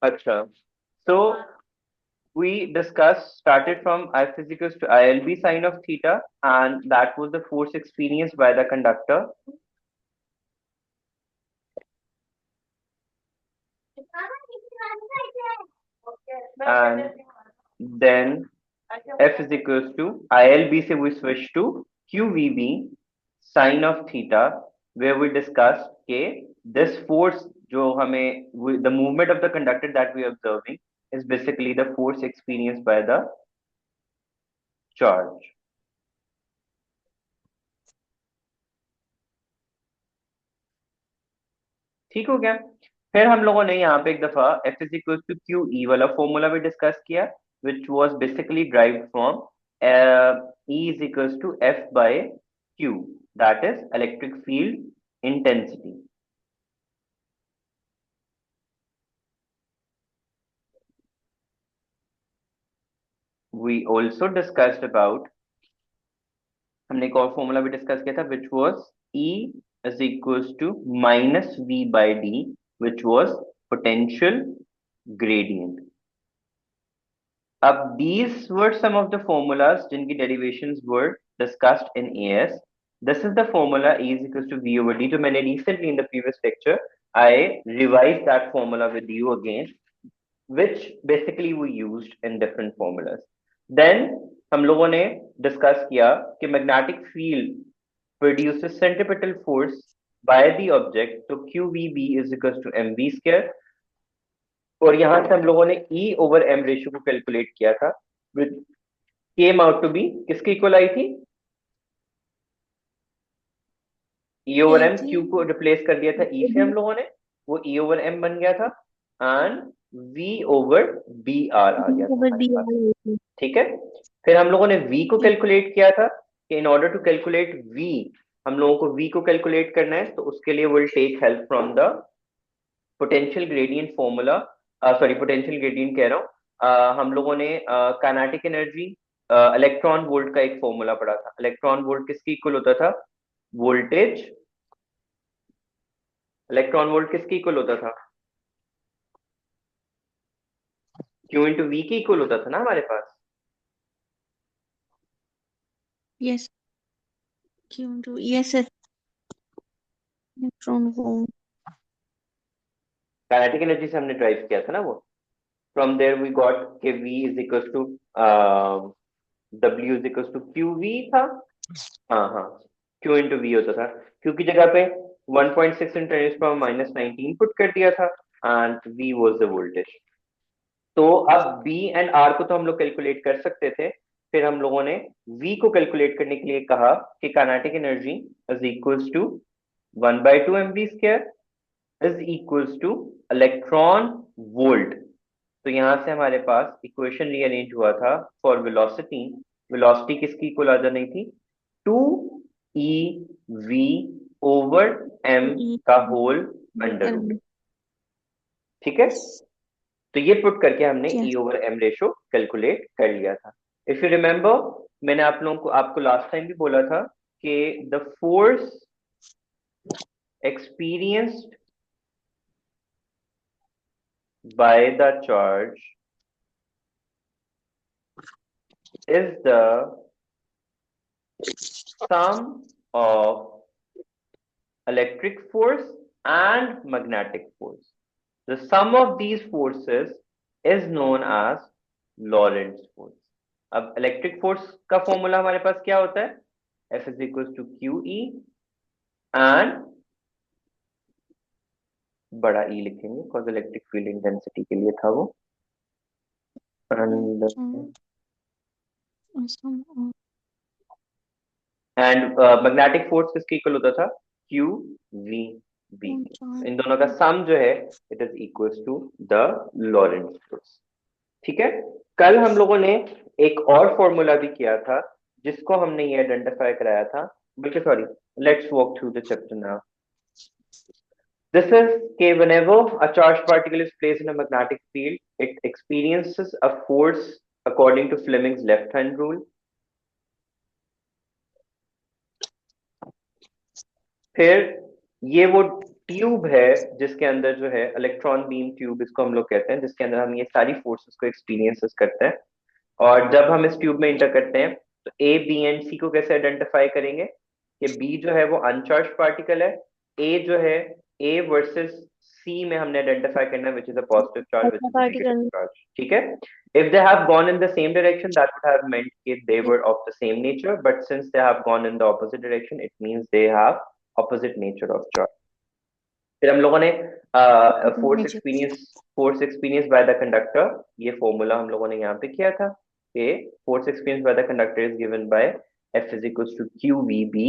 अच्छा, so we discussed started from F is equals to ILB sine of theta, and that was the force experienced by the conductor. And then F is equals to ILB से we switch to QVB sine of theta, where we discussed कि this force जो हमें the movement of the conductor that we are observing is basically the force experienced by the charge. ठीक हो गया। फिर हम लोगों ने यहाँ पे एक दफा F is equals to QE वाला फॉर्मूला भी डिस्कस किया, which was basically derived from E is equals to F by Q, that is electric field intensity. We also discussed about, हमने एक और फॉर्मूला भी डिस्कस किया था, which was E is equals to minus V by D, which was potential gradient. अब these were some of the formulas जिनकी derivations were discussed in AS. This is the formula E is equals to V over D. जो मैंने recently in the previous lecture I revised that formula with you again, which basically we used in different formulas. Then हम लोगों ने discuss किया कि magnetic field produces centripetal force by the object, तो QVB is equals to mv square, और यहां से हम लोगों ने E over m रेशियो को कैलकुलेट किया था, which came out to be किसके इक्वल आई थी? E over m, Q को रिप्लेस कर दिया था E से हम लोगों ने, वो E over m बन गया था, एंड V over BR आ गया था हमारे पास। ठीक है, फिर हम लोगों ने V को कैलकुलेट किया था कि in order to calculate V, हम लोगों को V को कैलकुलेट करना है, तो उसके लिए will take help from the potential gradient formula, sorry potential gradient कह रहा हूँ, हम लोगों ने काइनेटिक एनर्जी इलेक्ट्रॉन वोल्ट का एक फॉर्मूला पढ़ा था। इलेक्ट्रॉन वोल्ट किसकी इक्वल होता था? वोल्टेज, इलेक्ट्रॉन वोल्ट किसकी इक्वल होता था? Q इंटू वी की इक्वल होता था ना हमारे पास। Yes, Q into yes, electron volt kinetic energy से हमने ड्राइव किया था ना वो। फ्रॉम देयर वी गॉट के V is equal to W is equal to QV था। हाँ हाँ, Q इंटू वी होता था, Q की जगह पे 1.6 × 10⁻⁹ पुट कर दिया था, and V was the voltage. तो अब B एंड R को तो हम लोग कैलकुलेट कर सकते थे, फिर हम लोगों ने V को कैलकुलेट करने के लिए कहा कि kinetic energy is equals to 1/2 mv square is equals to electron volt. तो यहां से हमारे पास इक्वेशन रीअरेंज हुआ था फॉर वेलोसिटी। वेलोसिटी किसकी इक्वल आ जानी थी? 2ev ओवर m का होल अंडर रूट। ठीक है, तो ये पुट करके हमने E over m ratio calculate कर लिया था। इफ यू रिमेम्बर, मैंने आप लोगों को आपको लास्ट टाइम भी बोला था कि the force experienced by the charge is the sum of electric force and magnetic force. The sum of these forces is known as Lorentz force. अब इलेक्ट्रिक फोर्स का फॉर्मूला हमारे पास क्या होता है? F is equals to QE and बड़ा E लिखेंगे because electric field intensity के लिए था वो, एंड मैग्नेटिक फोर्स किसके इक्वल होता था? Q V B. इन दोनों का सम जो है it is equals to the Lorentz force. ठीक है, कल हम लोगों ने एक और फॉर्मूला भी किया था जिसको हमने ये आइडेंटिफाई कराया था, बल्कि sorry, let's walk through the chapter now. This is कि whenever a charged particle is placed in a magnetic field, it experiences a force according to Fleming's left hand rule. फिर ये वो ट्यूब है जिसके अंदर जो है इलेक्ट्रॉन बीम ट्यूब इसको हम लोग कहते हैं, जिसके अंदर हम ये सारी फोर्सेस को एक्सपीरियंसेस करते हैं। और जब हम इस ट्यूब में इंटर करते हैं तो ए बी एंड सी को कैसे आइडेंटिफाई करेंगे कि बी जो है वो अनचार्ज पार्टिकल है, ए जो है ए वर्सेस सी में हमने आइडेंटिफाई करना है which is a positive charge which अच्छा is a negative particle. Charge. ठीक है, if they have gone in the same direction that would have meant कि they were of the same nature, but since they have gone in the opposite direction it means they have opposite nature of charge. फिर हम लोगों ने force experience by the conductor, ये formula हम लोगों ने यहाँ पे किया था कि force experience by the conductor is given by F is equal to Q V B.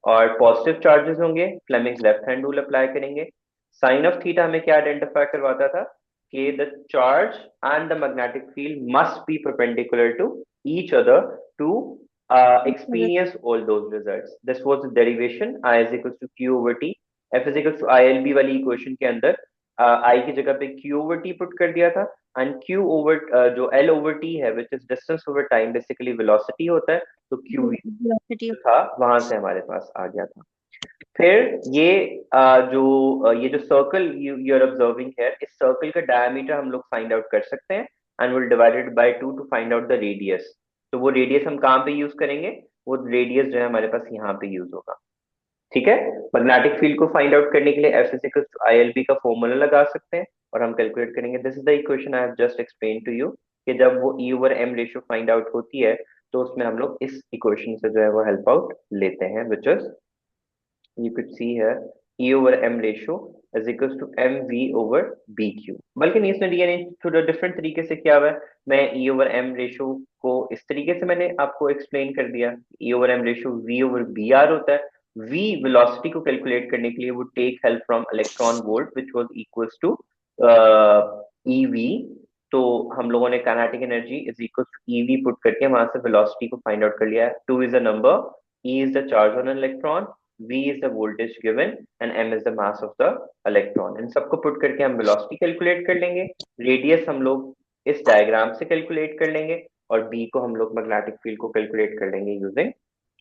और पॉजिटिव चार्जेस होंगे, Fleming's left hand rule apply करेंगे। साइन ऑफ थीटा हमें क्या आइडेंटिफाई करवाता था कि the charge and the magnetic field must be perpendicular to each other to experience all those results. This was the derivation I is equals to q over t। F is equal to I L B वाली equation के अंदर आई की जगह पे Q over T put कर दिया था, and Q over जो एल ओवर टी है which is distance over time, basically velocity होता है, तो क्यू वेलोसिटी। था वहां से हमारे पास आ गया था। फिर ये ये जो सर्कल यू आर ऑब्जर्विंग है, इस सर्कल का डायमीटर हम लोग फाइंड आउट कर सकते हैं and will divided by 2 to find out the radius. तो वो रेडियस हम कहाँ पे यूज करेंगे, वो रेडियस जो है हमारे पास यहाँ पे यूज होगा। ठीक है, मैग्नेटिक फील्ड को फाइंड आउट करने के लिए F is equal to I L B का फॉर्मूला लगा सकते हैं और हम कैलकुलेट करेंगे। This is the equation I have just explain to you कि जब वो E over M ratio find out होती है तो उसमें हम लोग इस इक्वेशन से जो है वो हेल्प आउट लेते हैं, which is you could see here E over M ratio is equals to MV over BQ। बल्कि नहीं, इसमें रीअरेंज थोड़ा डिफरेंट तरीके से किया हुआ है। मैं E over M रेशियो को इस तरीके से मैंने आपको एक्सप्लेन कर दिया, E over M ratio V over BR होता है। V वेलोसिटी को कैलकुलेट करने के लिए वो take help from electron volt which was equals to EV। तो हम लोगों ने kinetic energy is equal to EV put करके वहां से वेलोसिटी को फाइंड आउट कर लिया है। 2 is a number, E is the charge on an electron, V is the voltage given and M is the mass of the electron। इन सबको put करके हम वेलोसिटी कैलकुलेट कर लेंगे, रेडियस हम लोग इस डायग्राम से कैलकुलेट कर लेंगे और B को हम लोग मैग्नेटिक फील्ड को कैलकुलेट कर लेंगे यूजिंग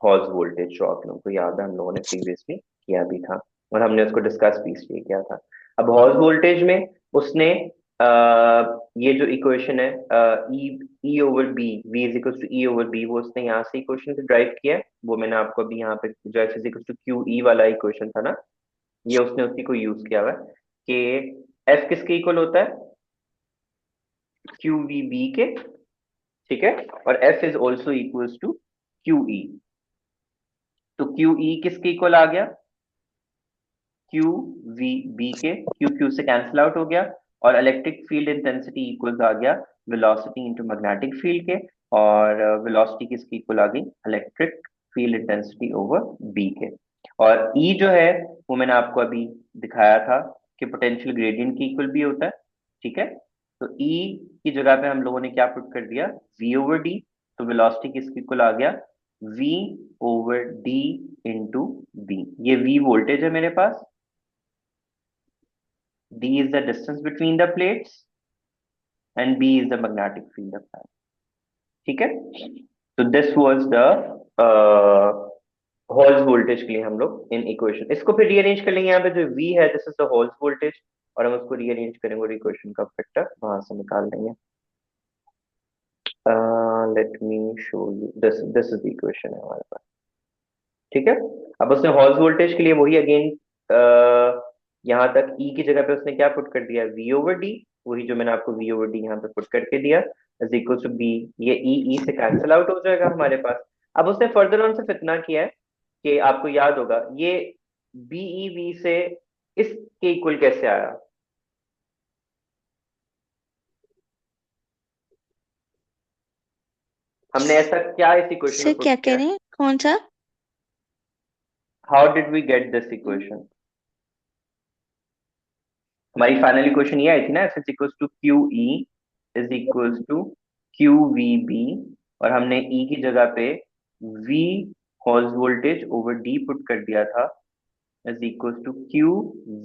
हॉल्स वोल्टेज। जो आप लोगों को याद है हम लोगों ने प्रीवियसली किया भी था और हमने उसको डिस्कस भी इसलिए किया था। अब हॉल्स वोल्टेज में उसने ये जो इक्वेशन है E over B, V is equal to E over B, वो उसने यहाँ से इक्वेशन से ड्राइव किया है। वो मैंने आपको अभी यहाँ पे जो F is equal to Q E वाला इक्वेशन था ना, ये उसने उसी को यूज किया हुआ है कि एफ किसके इक्वल होता है, क्यू वी बी के। ठीक है, और F is also equals to Q E. तो क्यू ई किसके इक्वल आ गया, क्यू वी बी के, क्यू क्यू से कैंसिल आउट हो गया और इलेक्ट्रिक फील्ड इंटेंसिटी इक्वल्स आ गया वेलोसिटी इनटू मैग्नेटिक फील्ड के, और वेलोसिटी किसकी इक्वल आ गई, electric field intensity over B के। और ई जो है वो मैंने आपको अभी दिखाया था कि पोटेंशियल ग्रेडियंट की इक्वल भी होता है। ठीक है, तो ई की जगह पे हम लोगों ने क्या पुट कर दिया, वी ओवर डी। तो वेलोसिटी किसकी इक्वल आ गया, v over D into B. ये v वोल्टेज है मेरे पास, d is the distance between the plates and b is the magnetic field applied। ठीक है, तो this was the halls voltage के लिए हम लोग इन इक्वेशन, इसको फिर रीअरेंज कर लेंगे। यहाँ पे जो v है this is the halls voltage और हम उसको रीअरेंज करेंगे और इक्वेशन का फैक्टर वहां से निकाल देंगे। Let me show you this, this is the equation है हमारे पास। ठीक है, अब उसने हॉल्स वोल्टेज के लिए वही अगेन यहाँ तक ई की जगह पे उसने क्या पुट कर दिया, वी ओवर डी, वही जो मैंने आपको वी ओवर डी यहाँ पे पुट करके दिया इज इक्वल टू बी। ये ई से कैंसिल आउट हो जाएगा हमारे पास। अब उसने फर्दर ऑन सिर्फ इतना किया है कि आपको याद होगा ये बीई वी से इसके इक्वल कैसे आया, हमने ऐसा क्या इस इक्वेशन सर में पुट क्या किया कह है, रहे हैं, कौन सा? How did we get this equation. हमारी फाइनल इक्वेशन ये आई थी ना, F is equal to Q E is equal to Q V B, और हमने ई की जगह पे V Hall's voltage over D put कर दिया था is equal to Q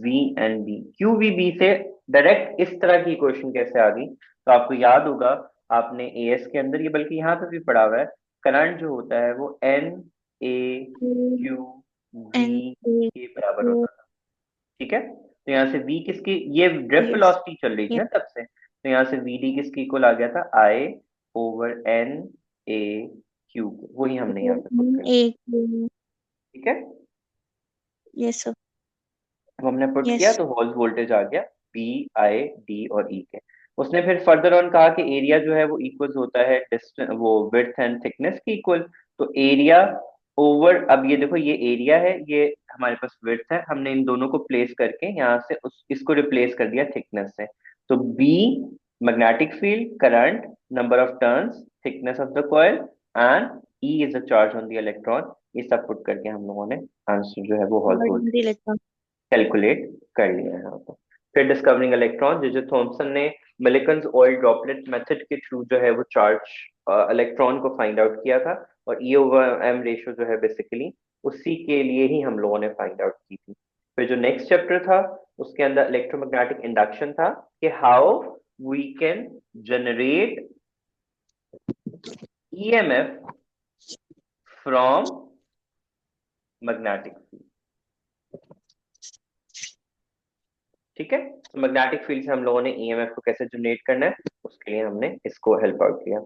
V and B. Q V B से डायरेक्ट इस तरह की इक्वेशन कैसे आ गई, तो आपको याद होगा आपने ए एस के अंदर ये बल्कि यहाँ पे भी पढ़ा हुआ है, करंट जो होता है वो N A Q N V के बराबर होता है। ठीक है, तो यहाँ से v किसकी, ये ड्रिफ्ट yes, वेलोसिटी चल रही थी yes, ना तब से, तो यहाँ से vd किसकी इक्वल आ गया था, i over n a cube, वही हमने यहाँ पे पुट कर दिया। एक ठीक है, yes sir, अब हमने पुट किया yes, तो होल वोल्टेज आ गया बी आई डी और ई के। उसने फिर फर्दर ऑन कहा कि एरिया जो है वो इक्वल होता है डिस्टेंस, वो विड्थ एंड थिकनेस की इक्वल। तो एरिया ओवर, अब ये देखो ये एरिया है, ये हमारे पास विड्थ है, हमने इन दोनों को प्लेस करके यहाँ से इसको रिप्लेस कर दिया थिकनेस से। तो B magnetic field, current, number of turns, thickness of the coil and E is the charge on the electron, ये सब पुट करके हम लोगों ने आंसर जो है वो हॉल और वोल्टेज हिंदी लेता हूँ। कैलकुलेट कर लिया है यहाँ पर। फिर डिस्कवरिंग इलेक्ट्रॉन, जो थॉमसन ने मिलिकन्स ऑयल ड्रॉपलेट मेथड के थ्रू जो है वो चार्ज इलेक्ट्रॉन को फाइंड आउट किया था, और ई ओवर एम रेशियो जो है बेसिकली उसी के लिए ही हम लोगों ने फाइंड आउट की थी। फिर जो नेक्स्ट चैप्टर था उसके अंदर इलेक्ट्रोमैग्नेटिक इंडक्शन था, कि how we can generate EMF from magnetic field. ठीक है, तो मैग्नेटिक फील्ड से हम लोगों ने ईएमएफ को कैसे जनरेट करना है उसके लिए हमने इसको हेल्प आउट किया।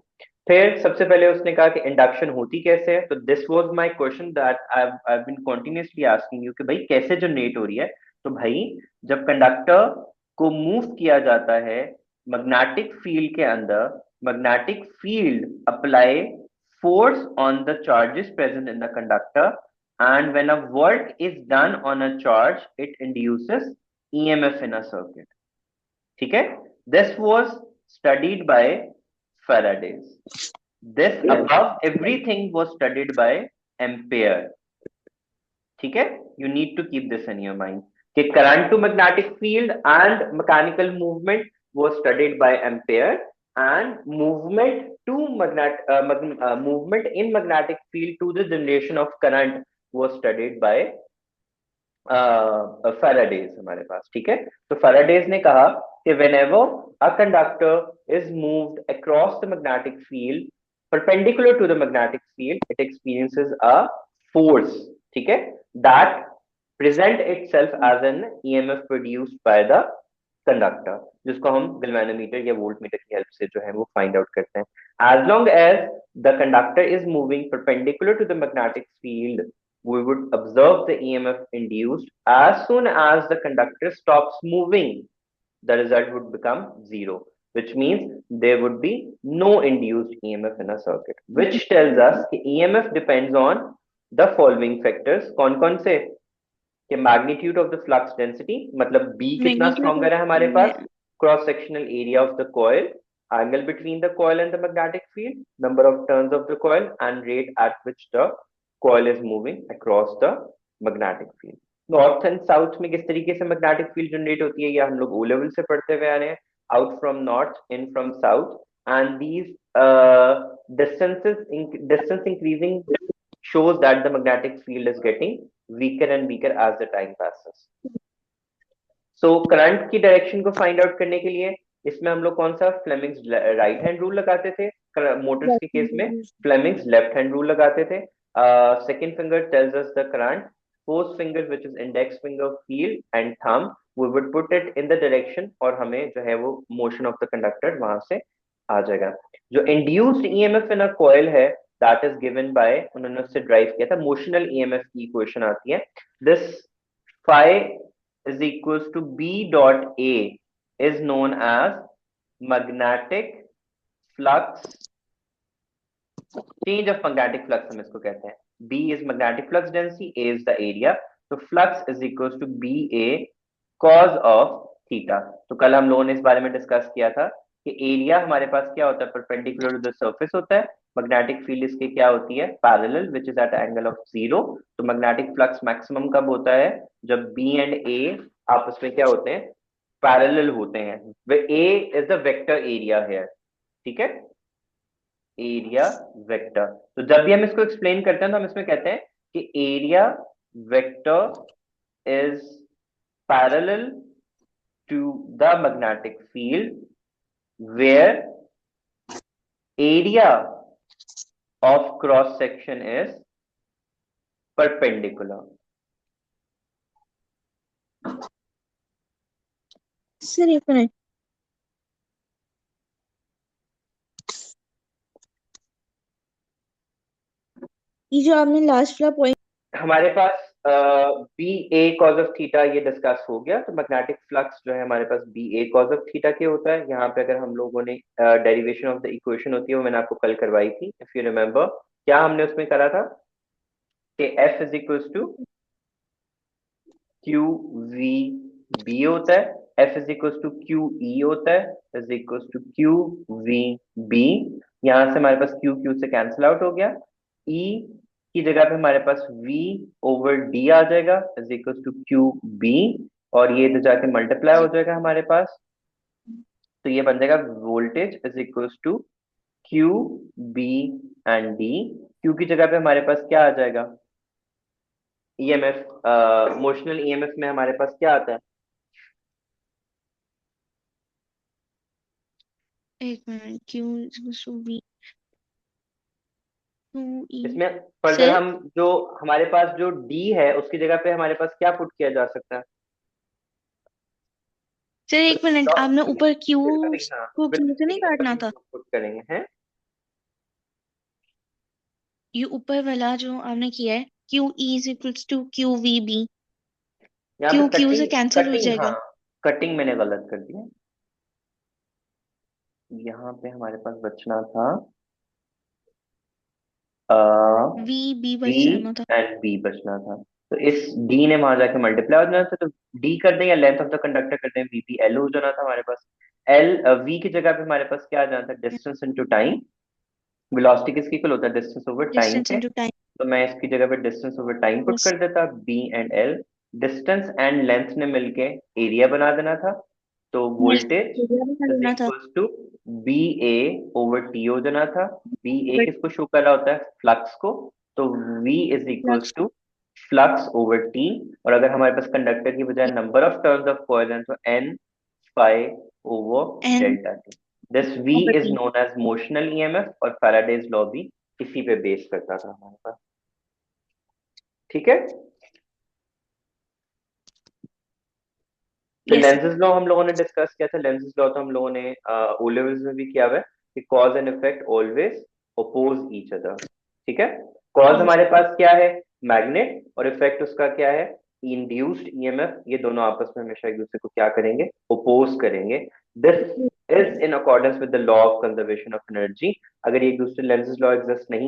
फिर सबसे पहले उसने कहा कि इंडक्शन होती कैसे है, तो this was my question that I been continuously asking you कि भाई कैसे जनरेट हो रही है। तो भाई जब कंडक्टर को मूव किया जाता है मैग्नेटिक फील्ड के अंदर, magnetic field apply force on the charges present in the conductor, and when a work is done on a charge it induces EMF in a circuit. ठीक है, this was studied by Faraday's, this above everything was studied by Ampere। ठीक है, you need to keep this in your mind कि current to magnetic field and mechanical movement was studied by Ampere, and movement to movement in magnetic field to the generation of current was studied by Faraday's हमारे पास। ठीक है, तो Faraday's ने कहा कि whenever a conductor is moved across the magnetic field perpendicular to the magnetic field it experiences a force, ठीक है, that present itself as an EMF produced by the conductor, जिसको हम गैल्वेनोमीटर या वोल्टमीटर की help से जो है वो फाइंड आउट करते हैं। as long as the conductor is moving perpendicular to the magnetic field we would observe the EMF induced. As soon as the conductor stops moving, the result would become zero, which means there would be no induced EMF in a circuit, which tells us that EMF depends on the following factors। कौन कौन से, कि magnitude of the flux density, मतलब B कितना Magnitude stronger है हमारे पास, cross sectional area of the coil, angle between the coil and the magnetic field, number of turns of the coil, and rate at which the coil is moving across the magnetic field। North and south में किस तरीके से magnetic field generate होती है, या हम लोग O level से पढ़ते हुए आ रहे हैं, out from north in from south, and these distance increasing shows that the magnetic field is getting weaker and weaker as the time passes। So current की डायरेक्शन को फाइंड आउट करने के लिए इसमें हम लोग कौन सा फ्लेमिंग्स राइट हैंड रूल लगाते थे, मोटर्स के केस में फ्लेमिंग्स लेफ्ट हैंड रूल लगाते थे। Second finger tells us the current, fourth finger which is index finger field and thumb we would put it in the direction, और हमें जो है वो मोशन ऑफ द कंडक्टर वहां से आ जाएगा। जो induced EMF in a coil है दैट इज गिवन बाय, उन्होंने उससे ड्राइव किया था मोशनल ईएमएफ की इक्वेशन आती है, this phi is equals to B dot A is known as magnetic flux, change of magnetic flux हम इसको कहते हैं। B is magnetic flux density, A is the area, तो flux is equals to BA cos of theta। तो कल हम लोगों ने इस बारे में डिस्कस किया था कि एरिया हमारे पास क्या होता है, परपेंडिकुलर टू द सरफेस होता है, मैग्नेटिक फील्ड इसके क्या होती है, parallel which is at angle of zero. तो मैग्नेटिक फ्लक्स मैक्सिमम कब होता है, जब बी एंड ए आपस में क्या होते हैं, पैरेलल होते हैं। वे ए इज द वेक्टर एरिया है, ठीक है, एरिया वेक्टर। तो जब भी हम इसको एक्सप्लेन करते हैं तो हम इसमें कहते हैं कि area vector is parallel to the magnetic field where area of cross section is perpendicular। Sir एक मिनट, ये जो आपने लास्ट वाला पॉइंट, हमारे पास B A cos of theta ये डिस्कस हो गया। तो मैग्नेटिक फ्लक्स जो है हमारे पास B A cos of theta के होता है। यहाँ पे अगर हम लोगों ने डेरिवेशन ऑफ द इक्वेशन होती है वो मैंने आपको कल करवाई थी, इफ यू रिमेम्बर। क्या हमने उसमें करा था कि F is equal to Q V B होता है, F is equal to Q E होता है is equal to Q V B. यहां से हमारे पास क्यू क्यू से कैंसिल आउट हो गया। ई की जगह पे हमारे पास v ओवर डी आ जाएगा is equal to Q B, और ये तो जाके मल्टीप्लाई हो जाएगा हमारे पास। तो ये बन जाएगा voltage is equal to Q B and D. Q की जगह पे हमारे पास क्या आ जाएगा, ईएमएफ। मोशनल ईएमएफ में हमारे पास क्या आता है? एक मिनट, क्यू बी टू ई। इसमें फर्दर सर हम जो हमारे पास जो डी है उसकी जगह पे हमारे पास क्या पुट किया जा सकता है? सर एक मिनट, आपने ऊपर क्यू हाँ, को क्यू से नहीं डी नंबर काटना था? पुट करेंगे हैं। ये ऊपर वाला जो आपने किया है, Q E is equals to Q V B, यहाँ पे क्यू क्यू से कटिंग कैंसिल हो कटिंग हाँ, जाएगा। कटिंग मैंने गलत कर दिया। यहाँ पे हमारे पास बचना था वी बी डी बच जाना था। एंड बी बचना था। तो इस डी ने वहां जाके मल्टीप्लाई हो जाना था, तो डी कर दें या लेंथ ऑफ द कंडक्टर कर दें, वी बी एल हो जाना था हमारे पास। एल वी की जगह पे हमारे पास क्या आ जाना था, डिस्टेंस इनटू टाइम। वेलोसिटी किसकी इक्वल होता है, डिस्टेंस ओवर टाइम डिस्टेंस के। Into time. तो मैं इसकी जगह पे distance over time put yes. कर देता, B and L. Distance and length ने मिलके एरिया बना देना था। तो वोल्टेज एरिया बना इज देना था। Equal to B A over T हो जाना था। बी ए बट किसको शो कर रहा होता है, फ्लक्स को। तो V is equal flux to flux over T. और अगर हमारे पास कंडक्टर की बजाय number of turns of coil हैं तो N phi over N delta T. This V over is T. Known as motional EMF, और फैराडेज लॉ भी इसी पे बेस करता था हमारे पास। ठीक है। फिर यस सर। लेंसेज लॉ हम लोगों ने डिस्कस किया था। लेंसेज लॉ तो हम लोगों ने ओ लेवल्स में भी किया हुआ है कि cause and effect always oppose each other. ठीक है। Cause yes. हमारे पास क्या है, मैग्नेट, और इफेक्ट उसका क्या है, इंड्यूस्ड ईएमएफ। ये दोनों आपस में हमेशा एक दूसरे को क्या करेंगे, ओपोज करेंगे। This is in accordance with the law of conservation of energy. अगर ये एक दूसरे लेंसेज लॉ एग्जिस्ट नहीं